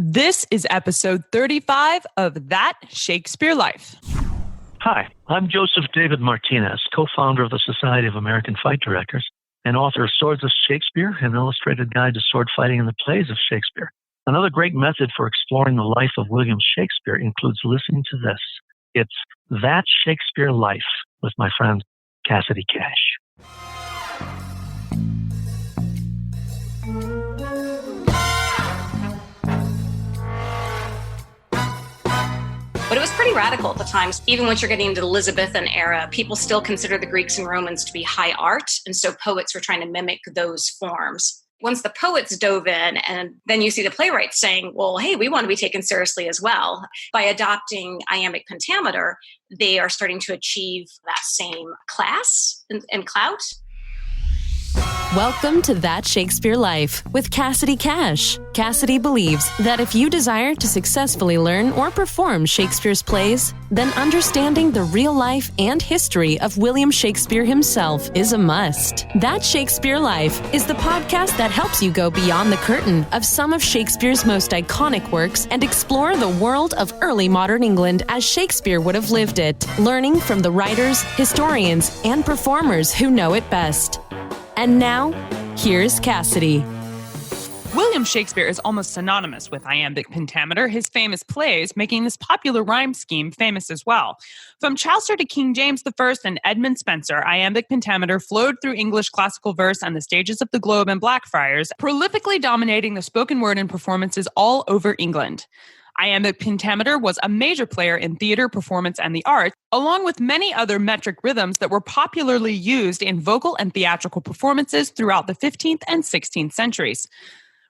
This is episode 35 of That Shakespeare Life. Hi, I'm Joseph David Martinez, co-founder of the Society of American Fight Directors and author of Swords of Shakespeare, an illustrated guide to sword fighting in the plays of Shakespeare. Another great method for exploring the life of William Shakespeare includes listening to this. It's That Shakespeare Life with my friend Cassidy Cash. But it was pretty radical at the time. Even once you're getting into the Elizabethan era, people still consider the Greeks and Romans to be high art. And so poets were trying to mimic those forms. Once the poets dove in, and then you see the playwrights saying, well, hey, we want to be taken seriously as well. By adopting iambic pentameter, they are starting to achieve that same class and clout. Welcome to That Shakespeare Life with Cassidy Cash. Cassidy believes that if you desire to successfully learn or perform Shakespeare's plays, then understanding the real life and history of William Shakespeare himself is a must. That Shakespeare Life is the podcast that helps you go beyond the curtain of some of Shakespeare's most iconic works and explore the world of early modern England as Shakespeare would have lived it, learning from the writers, historians, and performers who know it best. And now, here's Cassidy. William Shakespeare is almost synonymous with iambic pentameter, his famous plays making this popular rhyme scheme famous as well. From Chaucer to King James I and Edmund Spenser, iambic pentameter flowed through English classical verse and the stages of the Globe and Blackfriars, prolifically dominating the spoken word and performances all over England. Iambic pentameter was a major player in theater, performance, and the arts, along with many other metric rhythms that were popularly used in vocal and theatrical performances throughout the 15th and 16th centuries.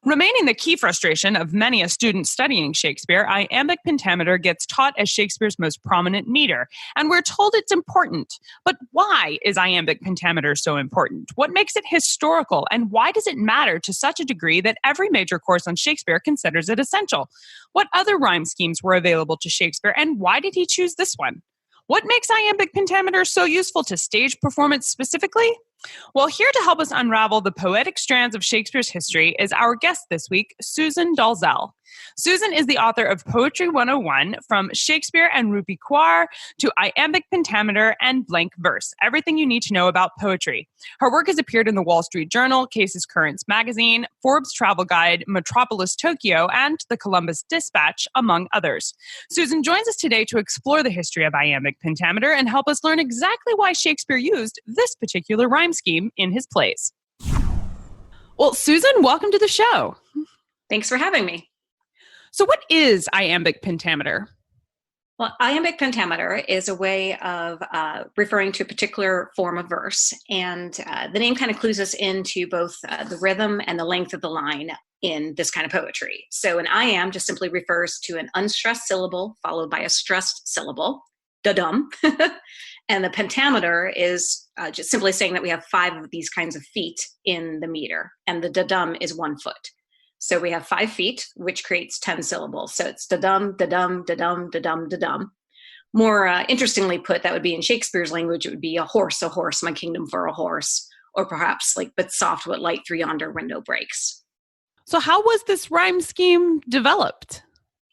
Remaining the key frustration of many a student studying Shakespeare, iambic pentameter gets taught as Shakespeare's most prominent meter, and we're told it's important. But why is iambic pentameter so important? What makes it historical, and why does it matter to such a degree that every major course on Shakespeare considers it essential? What other rhyme schemes were available to Shakespeare, and why did he choose this one? What makes iambic pentameter so useful to stage performance specifically? Well, here to help us unravel the poetic strands of Shakespeare's history is our guest this week, Susan Dalzell. Susan is the author of Poetry 101, From Shakespeare and Rupi Kaur to Iambic Pentameter and Blank Verse, everything you need to know about poetry. Her work has appeared in the Wall Street Journal, Cases Currents Magazine, Forbes Travel Guide, Metropolis Tokyo, and the Columbus Dispatch, among others. Susan joins us today to explore the history of iambic pentameter and help us learn exactly why Shakespeare used this particular rhyme scheme in his plays. Well, Susan, welcome to the show. Thanks for having me. So what is iambic pentameter? Well, iambic pentameter is a way of referring to a particular form of verse. And the name kind of clues us into both the rhythm and the length of the line in this kind of poetry. So an iamb just simply refers to an unstressed syllable followed by a stressed syllable, da-dum. And the pentameter is just simply saying that we have 5 of these kinds of feet in the meter. And the da-dum is 1 foot. So we have 5 feet, which creates 10 syllables. So it's da-dum, da-dum, da-dum, da-dum, da-dum. More interestingly put, that would be in Shakespeare's language, it would be a horse, my kingdom for a horse. Or perhaps like, but soft, what light through yonder window breaks. So how was this rhyme scheme developed?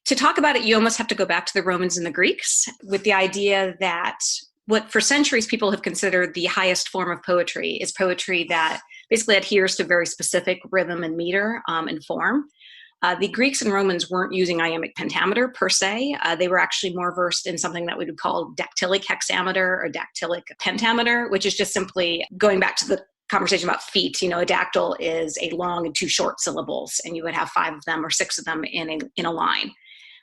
To talk about it, you almost have to go back to the Romans and the Greeks with the idea that what for centuries people have considered the highest form of poetry is poetry that basically adheres to very specific rhythm and meter and form. The Greeks and Romans weren't using iambic pentameter per se. They were actually more versed in something that we would call dactylic hexameter or dactylic pentameter, which is just simply going back to the conversation about feet. You know, a dactyl is a long and 2 short syllables, and you would have 5 of them or 6 of them in a line.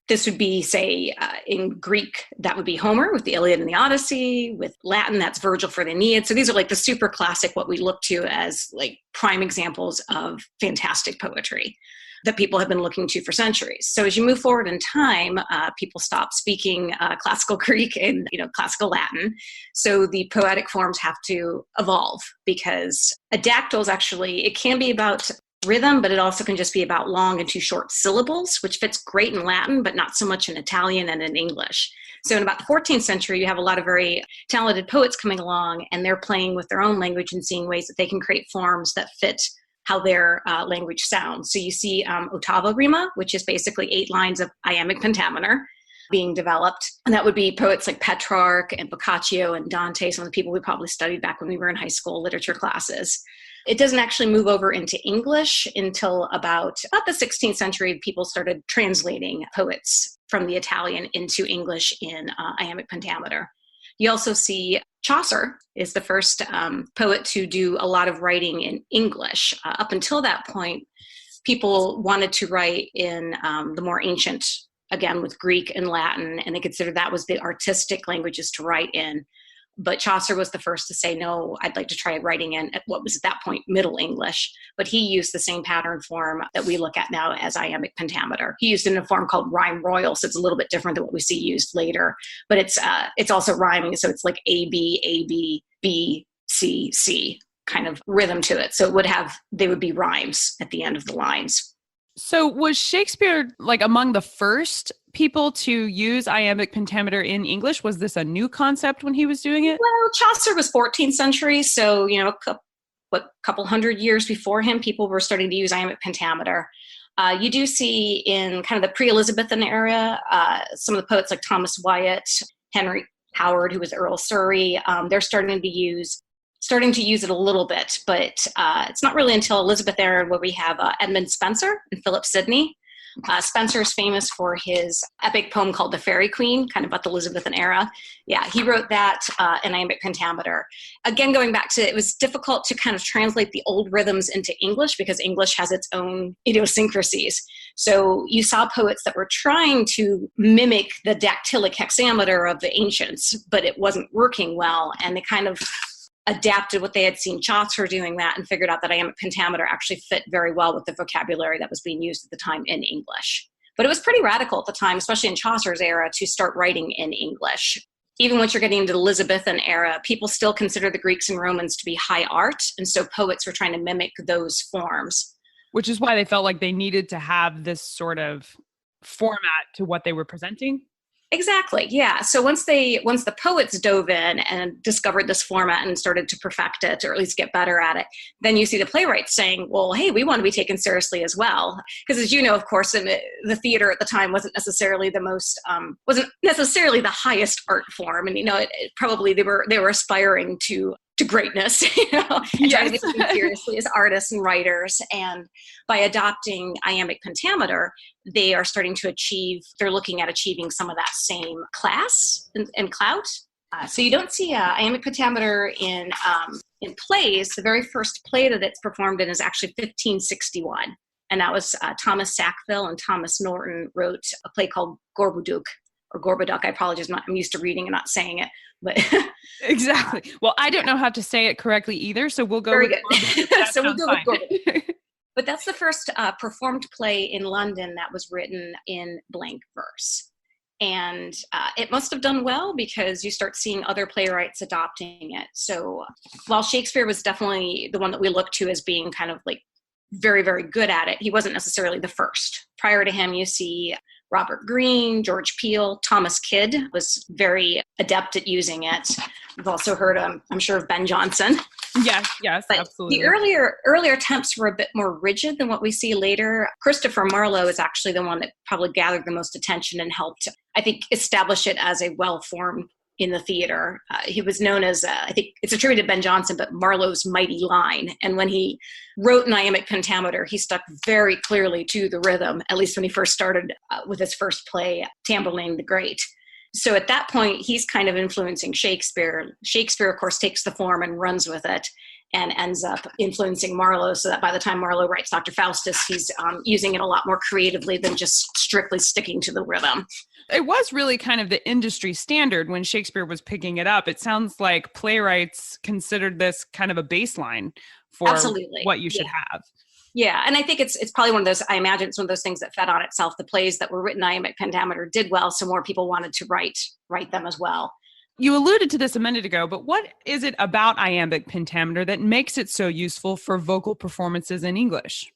This would be, say, in Greek, that would be Homer with the Iliad and the Odyssey. With Latin, that's Virgil for the Aeneid. So these are like the super classic, what we look to as like prime examples of fantastic poetry that people have been looking to for centuries. So as you move forward in time, people stop speaking classical Greek and classical Latin. So the poetic forms have to evolve because a dactyl is actually, it can be about rhythm, but it also can just be about long and 2 short syllables, which fits great in Latin, but not so much in Italian and in English. So in about the 14th century, you have a lot of very talented poets coming along, and they're playing with their own language and seeing ways that they can create forms that fit how their language sounds. So you see ottava rima, which is basically 8 lines of iambic pentameter being developed. And that would be poets like Petrarch and Boccaccio and Dante, some of the people we probably studied back when we were in high school literature classes. It doesn't actually move over into English until about the 16th century. People started translating poets from the Italian into English in iambic pentameter. You also see Chaucer is the first poet to do a lot of writing in English. Up until that point, people wanted to write in the more ancient, again, with Greek and Latin, and they considered that was the artistic languages to write in. But Chaucer was the first to say, no, I'd like to try writing in at what was at that point Middle English. But he used the same pattern form that we look at now as iambic pentameter. He used it in a form called rhyme royal, so it's a little bit different than what we see used later. But it's also rhyming, so it's like A, B, B, C, C kind of rhythm to it. So they would be rhymes at the end of the lines. So was Shakespeare like among the first people to use iambic pentameter in English? Was this a new concept when he was doing it? Well, Chaucer was 14th century, so a couple hundred years before him, people were starting to use iambic pentameter. You do see in kind of the pre-Elizabethan era, some of the poets like Thomas Wyatt, Henry Howard, who was Earl of Surrey, they're starting to use it a little bit, but it's not really until Elizabeth era where we have Edmund Spenser and Philip Sidney. Spenser is famous for his epic poem called The Fairy Queen, kind of about the Elizabethan era. Yeah, he wrote that in iambic pentameter. Again, going back to, it was difficult to kind of translate the old rhythms into English because English has its own idiosyncrasies. So you saw poets that were trying to mimic the dactylic hexameter of the ancients, but it wasn't working well, and they kind of adapted what they had seen Chaucer doing that and figured out that iambic pentameter actually fit very well with the vocabulary that was being used at the time in English. But it was pretty radical at the time, especially in Chaucer's era, to start writing in English. Even once you're getting into the Elizabethan era, people still consider the Greeks and Romans to be high art, and so poets were trying to mimic those forms. Which is why they felt like they needed to have this sort of format to what they were presenting? Exactly. Yeah. So once the poets dove in and discovered this format and started to perfect it, or at least get better at it, then you see the playwrights saying, well, hey, we want to be taken seriously as well. Because as you know, of course, the theater at the time wasn't necessarily the highest art form. And, probably they were aspiring to greatness, and trying to be taken seriously as artists and writers. And by adopting iambic pentameter, they're looking at achieving some of that same class and clout. So you don't see iambic pentameter in plays. The very first play that it's performed in is actually 1561. And that was Thomas Sackville and Thomas Norton wrote a play called Gorboduc. Or Gorboduc, I apologize, I'm used to reading and not saying it. But exactly. Well, I don't know how to say it correctly either, so we'll go very with good. So we'll go with Gorboduc. But that's the first performed play in London that was written in blank verse. And it must have done well because you start seeing other playwrights adopting it. So while Shakespeare was definitely the one that we look to as being kind of like very, very good at it, he wasn't necessarily the first. Prior to him, you see Robert Greene, George Peele, Thomas Kidd was very adept at using it. We've also heard, I'm sure, of Ben Jonson. Yes, but absolutely. The earlier attempts were a bit more rigid than what we see later. Christopher Marlowe is actually the one that probably gathered the most attention and helped, I think, establish it as a well-formed in the theater. He was known as, I think it's attributed to Ben Jonson, but Marlowe's mighty line. And when he wrote in iambic pentameter, he stuck very clearly to the rhythm, at least when he first started with his first play, Tamburlaine the Great. So at that point, he's kind of influencing Shakespeare. Shakespeare, of course, takes the form and runs with it and ends up influencing Marlowe, so that by the time Marlowe writes Dr. Faustus, he's using it a lot more creatively than just strictly sticking to the rhythm. It was really kind of the industry standard when Shakespeare was picking it up. It sounds like playwrights considered this kind of a baseline for Absolutely. What you should have. Yeah, and I think it's probably one of those, I imagine it's one of those things that fed on itself. The plays that were written in iambic pentameter did well, so more people wanted to write them as well. You alluded to this a minute ago, but what is it about iambic pentameter that makes it so useful for vocal performances in English?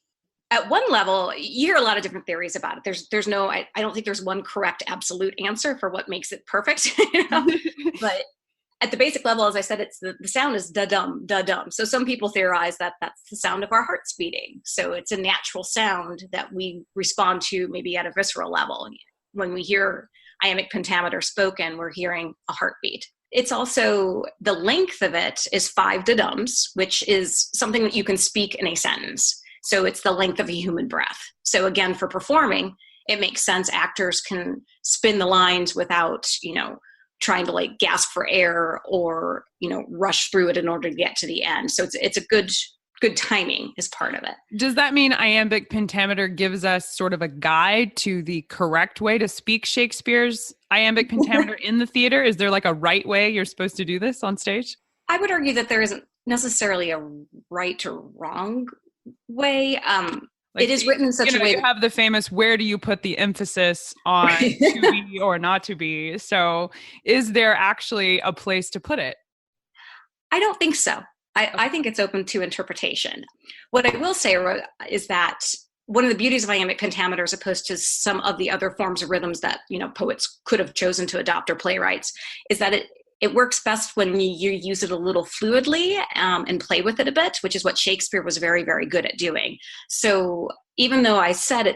At one level, you hear a lot of different theories about it. There's no, I don't think there's one correct absolute answer for what makes it perfect. But at the basic level, as I said, it's the sound is da-dum, da-dum. So some people theorize that that's the sound of our hearts beating. So it's a natural sound that we respond to maybe at a visceral level. When we hear iambic pentameter spoken, we're hearing a heartbeat. It's also, the length of it is 5 da-dums, which is something that you can speak in a sentence. So it's the length of a human breath. So again, for performing, it makes sense. Actors can spin the lines without, trying to like gasp for air or, rush through it in order to get to the end. So it's a good timing is part of it. Does that mean iambic pentameter gives us sort of a guide to the correct way to speak Shakespeare's iambic pentameter in the theater? Is there like a right way you're supposed to do this on stage? I would argue that there isn't necessarily a right or wrong way. It is written in such a way. You have the famous, where do you put the emphasis on to be or not to be? So is there actually a place to put it? I don't think so. I think it's open to interpretation. What I will say is that one of the beauties of iambic pentameter, as opposed to some of the other forms of rhythms that, poets could have chosen to adopt, or playwrights, is that it works best when you use it a little fluidly and play with it a bit, which is what Shakespeare was very, very good at doing. So even though I said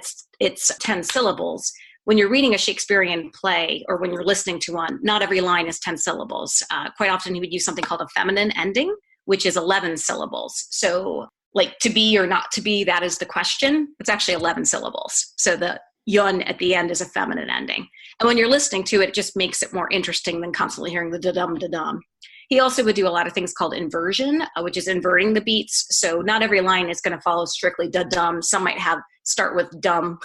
it's 10 syllables, when you're reading a Shakespearean play or when you're listening to one, not every line is 10 syllables. Quite often he would use something called a feminine ending, which is 11 syllables. So like to be or not to be, that is the question. It's actually 11 syllables. So the yun at the end is a feminine ending. And when you're listening to it, it just makes it more interesting than constantly hearing the da-dum, da-dum. He also would do a lot of things called inversion, which is inverting the beats. So not every line is going to follow strictly da-dum. Some might start with dum.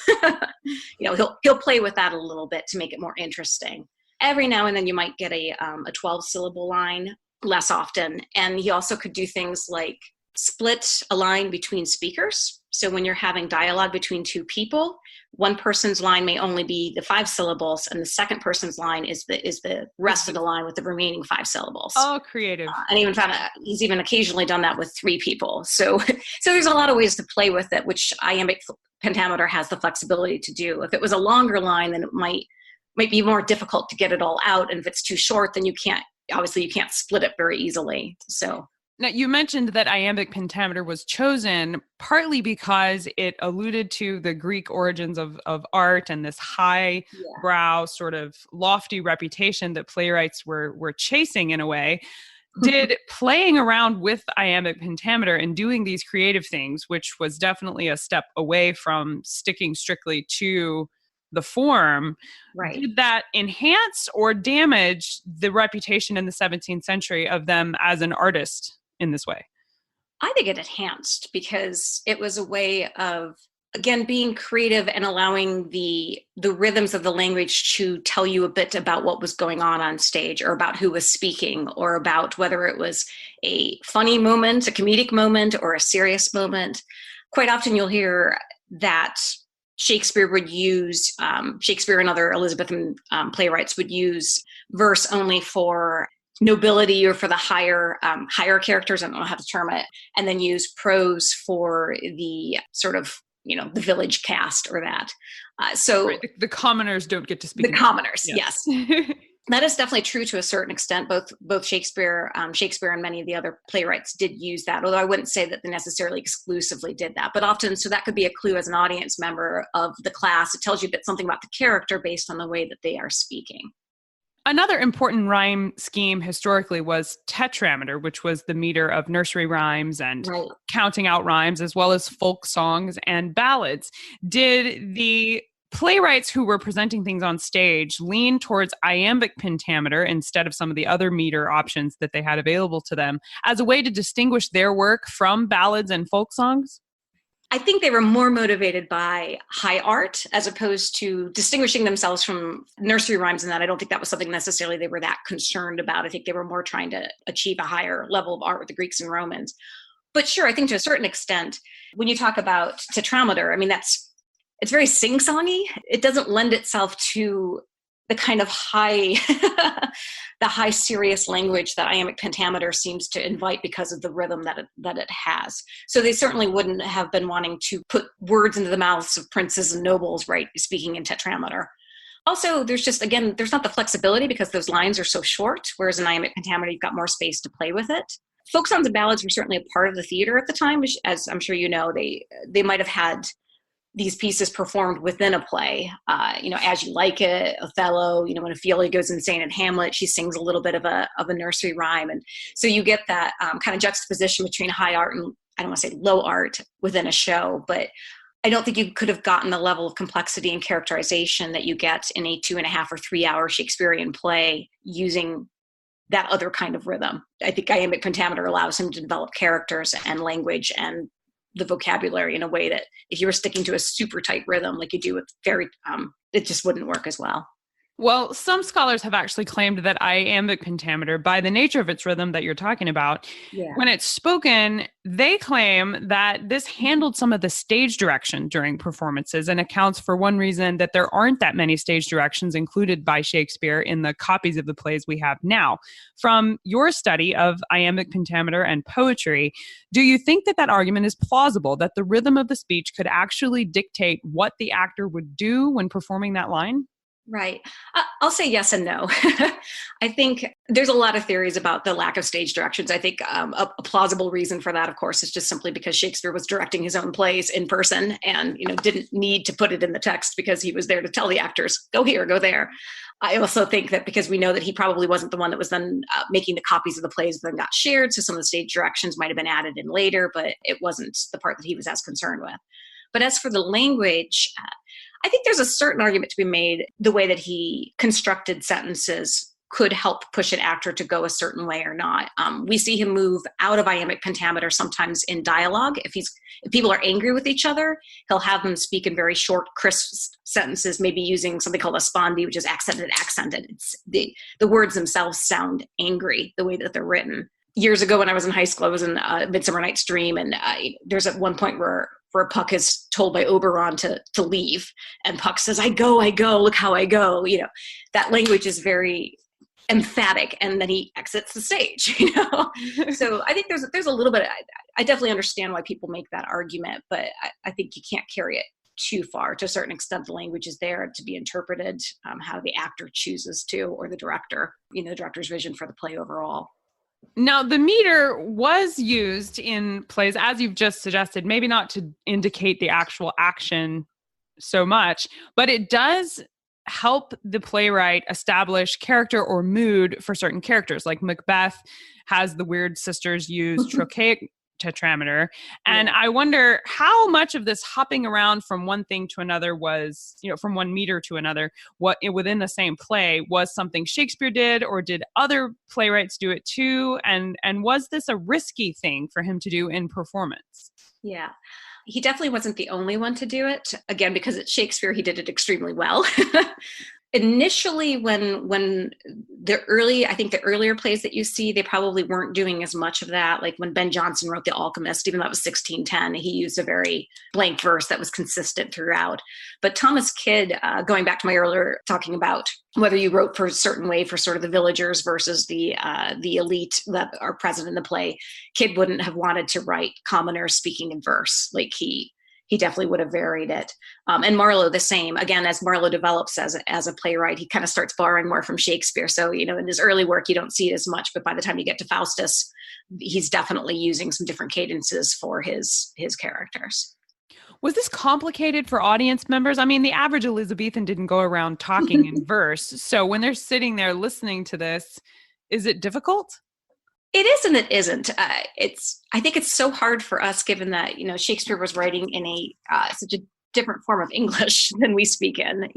He'll play with that a little bit to make it more interesting. Every now and then you might get a 12-syllable line, less often. And he also could do things like split a line between speakers. So when you're having dialogue between two people, one person's line may only be the 5 syllables, and the second person's line is the rest of the line with the remaining 5 syllables. Oh, creative! And he's even occasionally done that with 3 people. So there's a lot of ways to play with it, which iambic pentameter has the flexibility to do. If it was a longer line, then it might be more difficult to get it all out, and if it's too short, then you can't split it very easily. So. Now, you mentioned that iambic pentameter was chosen partly because it alluded to the Greek origins of art and this highbrow sort of lofty reputation that playwrights were chasing in a way. Did playing around with iambic pentameter and doing these creative things, which was definitely a step away from sticking strictly to the form, right, did that enhance or damage the reputation in the 17th century of them as an artist in this way? I think it enhanced, because it was a way of, again, being creative and allowing the rhythms of the language to tell you a bit about what was going on stage, or about who was speaking, or about whether it was a funny moment, a comedic moment, or a serious moment. Quite often you'll hear that Shakespeare would use, Shakespeare and other Elizabethan playwrights would use verse only for nobility or for the higher characters, I don't know how to term it, and then use prose for the sort of, the village cast or that. So right. The commoners don't get to speak. The commoners, yes. That is definitely true to a certain extent. Both Shakespeare and many of the other playwrights did use that, although I wouldn't say that they necessarily exclusively did that. But often, so that could be a clue as an audience member of the class. It tells you a bit something about the character based on the way that they are speaking. Another important rhyme scheme historically was tetrameter, which was the meter of nursery rhymes and counting out rhymes, as well as folk songs and ballads. Did the playwrights who were presenting things on stage lean towards iambic pentameter instead of some of the other meter options that they had available to them as a way to distinguish their work from ballads and folk songs? I think they were more motivated by high art as opposed to distinguishing themselves from nursery rhymes, and that I don't think that was something necessarily they were that concerned about. I think they were more trying to achieve a higher level of art with the Greeks and Romans. But sure, I think to a certain extent, when you talk about tetrameter, I mean, it's very sing-songy. It doesn't lend itself to the kind of high serious language that iambic pentameter seems to invite because of the rhythm that it has. So they certainly wouldn't have been wanting to put words into the mouths of princes and nobles, right, speaking in tetrameter. Also, there's just, again, there's not the flexibility because those lines are so short, whereas in iambic pentameter, you've got more space to play with it. Folk songs and ballads were certainly a part of the theater at the time, as I'm sure you know. They might have had these pieces performed within a play, As You Like It, Othello, when Ophelia goes insane in Hamlet, she sings a little bit of a nursery rhyme. And so you get that kind of juxtaposition between high art and, I don't want to say low art within a show, but I don't think you could have gotten the level of complexity and characterization that you get in a 2.5 or 3 hour Shakespearean play using that other kind of rhythm. I think iambic pentameter allows him to develop characters and language and the vocabulary in a way that if you were sticking to a super tight rhythm like you do with it just wouldn't work as well. Well, some scholars have actually claimed that iambic pentameter, by the nature of its rhythm that you're talking about, when it's spoken, they claim that this handled some of the stage direction during performances and accounts for one reason that there aren't that many stage directions included by Shakespeare in the copies of the plays we have now. From your study of iambic pentameter and poetry, do you think that that argument is plausible, that the rhythm of the speech could actually dictate what the actor would do when performing that line? Right. I'll say yes and no. I think there's a lot of theories about the lack of stage directions. I think a plausible reason for that, of course, is just simply because Shakespeare was directing his own plays in person and, didn't need to put it in the text because he was there to tell the actors, go here, go there. I also think that because we know that he probably wasn't the one that was then making the copies of the plays that then got shared, so some of the stage directions might have been added in later, but it wasn't the part that he was as concerned with. But as for the language, I think there's a certain argument to be made. The way that he constructed sentences could help push an actor to go a certain way or not. We see him move out of iambic pentameter sometimes in dialogue. If people are angry with each other, he'll have them speak in very short, crisp sentences, maybe using something called a spondee, which is accented. It's the words themselves sound angry the way that they're written. Years ago when I was in high school, I was in Midsummer Night's Dream, and there's at one point where Puck is told by Oberon to leave, and Puck says, I go, look how I go. That language is very emphatic, and then he exits the stage. So I think there's a little bit. I definitely understand why people make that argument, but I think you can't carry it too far. To a certain extent, the language is there to be interpreted how the actor chooses to, or the director, the director's vision for the play overall. Now, the meter was used in plays, as you've just suggested, maybe not to indicate the actual action so much, but it does help the playwright establish character or mood for certain characters. Like Macbeth has the weird sisters use trochaic tetrameter. And I wonder how much of this hopping around from one thing to another was, from one meter to another, within the same play was something Shakespeare did, or did other playwrights do it too? And was this a risky thing for him to do in performance? Yeah. He definitely wasn't the only one to do it. Again, because it's Shakespeare, he did it extremely well. Initially, when the earlier plays that you see, they probably weren't doing as much of that. Like when Ben Jonson wrote The Alchemist, even though that was 1610, he used a very blank verse that was consistent throughout. But Thomas Kidd, going back to my earlier talking about whether you wrote for a certain way for sort of the villagers versus the elite that are present in the play, Kidd wouldn't have wanted to write commoners speaking in verse. Like he definitely would have varied it. And Marlowe the same. Again, as Marlowe develops as a playwright, he kind of starts borrowing more from Shakespeare. So, in his early work, you don't see it as much, but by the time you get to Faustus, he's definitely using some different cadences for his characters. Was this complicated for audience members? I mean, the average Elizabethan didn't go around talking in verse. So when they're sitting there listening to this, is it difficult? It is and it isn't. I think it's so hard for us, given that Shakespeare was writing in such a different form of English than we speak in.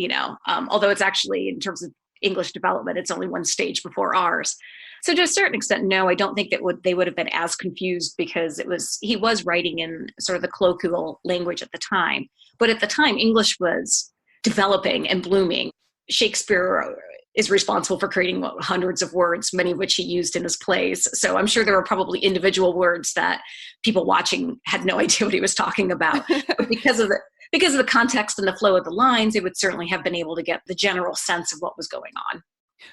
Although it's actually, in terms of English development, it's only one stage before ours. So to a certain extent, no, I don't think that they would have been as confused, because he was writing in sort of the colloquial language at the time. But at the time, English was developing and blooming. Shakespeare is responsible for creating hundreds of words, many of which he used in his plays. So I'm sure there were probably individual words that people watching had no idea what he was talking about. But because of the context and the flow of the lines, they would certainly have been able to get the general sense of what was going on.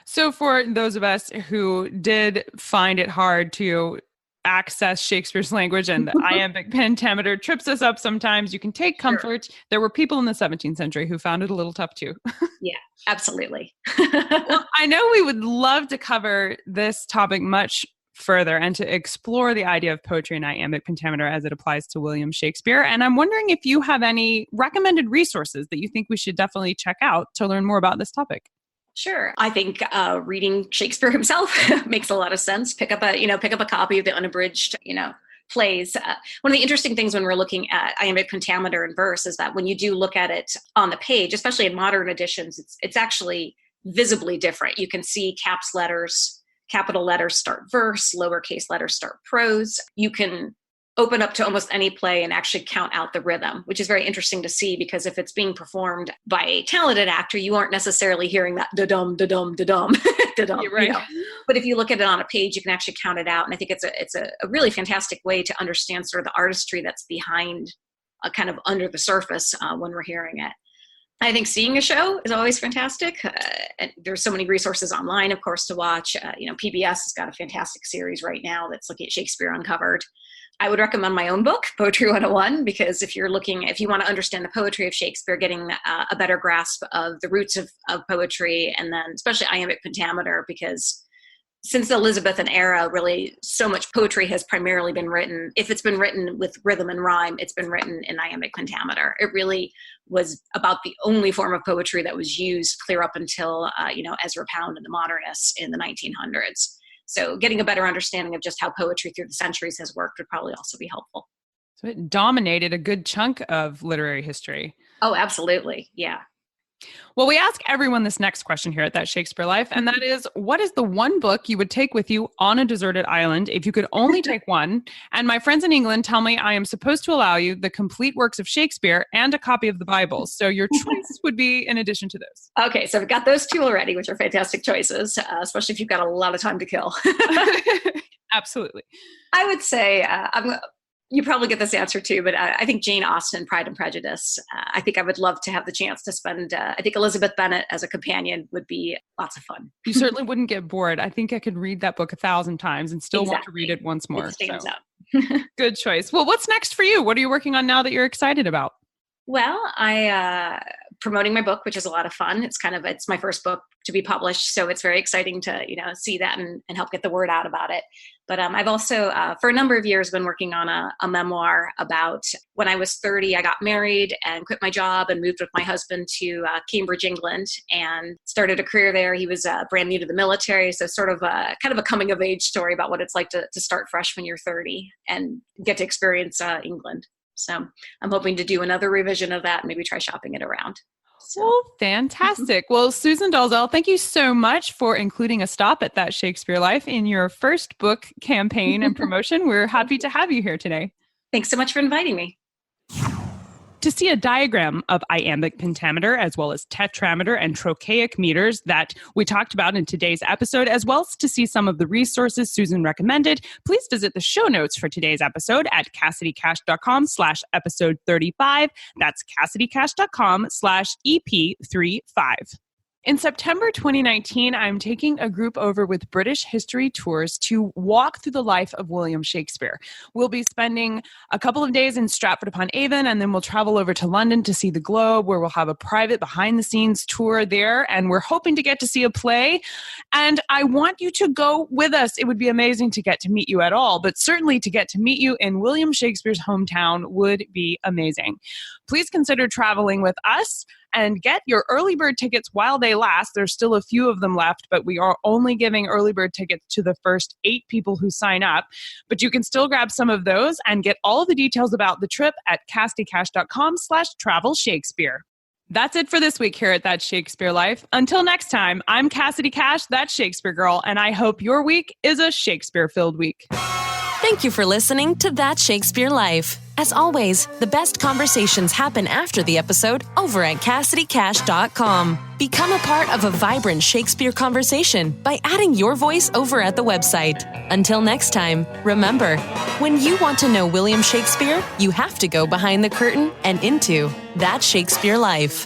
So for those of us who did find it hard to access Shakespeare's language, and the iambic pentameter trips us up sometimes. You can take comfort. Sure. There were people in the 17th century who found it a little tough too. Yeah, absolutely. Well, I know we would love to cover this topic much further and to explore the idea of poetry and iambic pentameter as it applies to William Shakespeare. And I'm wondering if you have any recommended resources that you think we should definitely check out to learn more about this topic. Sure. I think reading Shakespeare himself makes a lot of sense. Pick up a copy of the unabridged, plays. One of the interesting things when we're looking at iambic pentameter in verse is that when you do look at it on the page, especially in modern editions, it's actually visibly different. You can see capital letters start verse, lowercase letters start prose. You can open up to almost any play and actually count out the rhythm, which is very interesting to see, because if it's being performed by a talented actor, you aren't necessarily hearing that da-dum, da-dum, da-dum, da-dum. You're right. But if you look at it on a page, you can actually count it out. And I think it's a really fantastic way to understand sort of the artistry that's behind kind of under the surface when we're hearing it. I think seeing a show is always fantastic. And there's so many resources online, of course, to watch. PBS has got a fantastic series right now that's looking at Shakespeare Uncovered. I would recommend my own book, Poetry 101, because if you want to understand the poetry of Shakespeare, getting a better grasp of the roots of poetry, and then especially iambic pentameter, because since the Elizabethan era, really so much poetry has primarily been written. If it's been written with rhythm and rhyme, it's been written in iambic pentameter. It really was about the only form of poetry that was used clear up until, Ezra Pound and the modernists in the 1900s. So getting a better understanding of just how poetry through the centuries has worked would probably also be helpful. So it dominated a good chunk of literary history. Oh, absolutely. Yeah. Well, we ask everyone this next question here at That Shakespeare Life, and that is, what is the one book you would take with you on a deserted island if you could only take one? And my friends in England tell me I am supposed to allow you the complete works of Shakespeare and a copy of the Bible. So your choice would be in addition to those. Okay, so we've got those two already, which are fantastic choices, especially if you've got a lot of time to kill. Absolutely. I would say, you probably get this answer too, but I think Jane Austen, Pride and Prejudice. I think I would love to have the chance to spend, I think Elizabeth Bennet as a companion would be lots of fun. You certainly wouldn't get bored. I think I could read that book 1,000 times and still want to read it once more. It stands out. Good choice. Well, what's next for you? What are you working on now that you're excited about? Well, I promoting my book, which is a lot of fun. It's my first book to be published, so it's very exciting to see that and help get the word out about it. But I've also for a number of years been working on a memoir about when I was 30. I got married and quit my job and moved with my husband to Cambridge, England, and started a career there. He was brand new to the military, so sort of kind of a coming of age story about what it's like to start fresh when you're 30 and get to experience England. So I'm hoping to do another revision of that and maybe try shopping it around. So. Well, fantastic. Well, Susan Dalzell, thank you so much for including a stop at That Shakespeare Life in your first book campaign and promotion. We're happy to have you here today. Thanks so much for inviting me. To see a diagram of iambic pentameter, as well as tetrameter and trochaic meters that we talked about in today's episode, as well as to see some of the resources Susan recommended, please visit the show notes for today's episode at CassidyCash.com/episode 35. That's CassidyCash.com/EP35. In September 2019, I'm taking a group over with British History Tours to walk through the life of William Shakespeare. We'll be spending a couple of days in Stratford-upon-Avon, and then we'll travel over to London to see the Globe, where we'll have a private behind-the-scenes tour there, and we're hoping to get to see a play. And I want you to go with us. It would be amazing to get to meet you at all, but certainly to get to meet you in William Shakespeare's hometown would be amazing. Please consider traveling with us and get your early bird tickets while they last. There's still a few of them left, but we are only giving early bird tickets to the first 8 people who sign up. But you can still grab some of those and get all of the details about the trip at CassidyCash.com/travel Shakespeare. That's it for this week here at That Shakespeare Life. Until next time, I'm Cassidy Cash, that Shakespeare girl, and I hope your week is a Shakespeare-filled week. Thank you for listening to That Shakespeare Life. As always, the best conversations happen after the episode over at CassidyCash.com. Become a part of a vibrant Shakespeare conversation by adding your voice over at the website. Until next time, remember, when you want to know William Shakespeare, you have to go behind the curtain and into That Shakespeare Life.